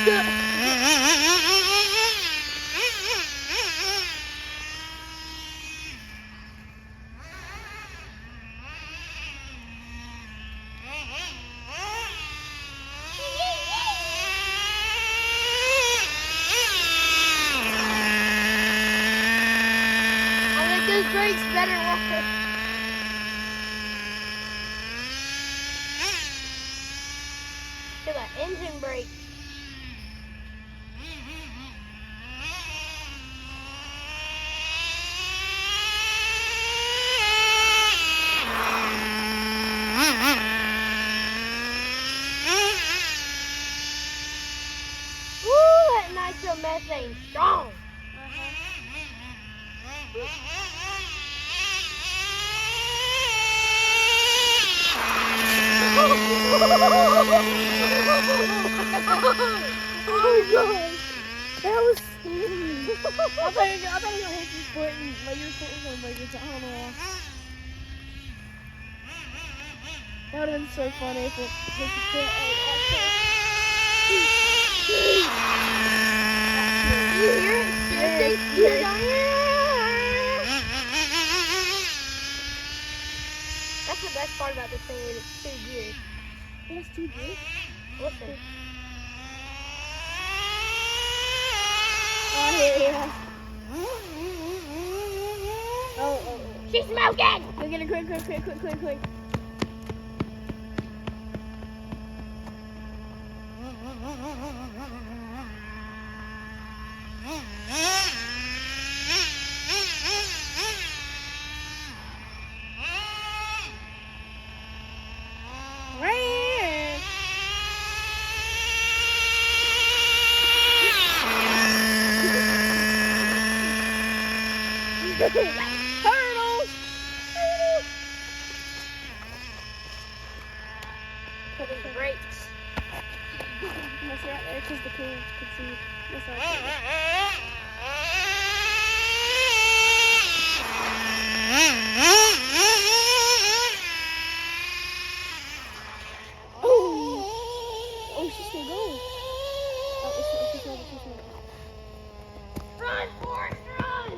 Those brakes better work. To the engine brake. Woo, that nitromethane strong. Oh my god, that was scary. I thought you were gonna hit your foot and like your foot was gonna break it. I don't know. That would have been so funny if it hit your foot. You hear it? Yeah, You hear it? That's the best part about this thing is it's 2 gears. That's 2 gears. Listen. Oh yeah. Oh. She's smoking! Go get her quick. Turtles! Put in the brakes. That's right there because the kids can see. That's right there. Oh, she's still going. Oh, she's ready. Run, Forrest, run!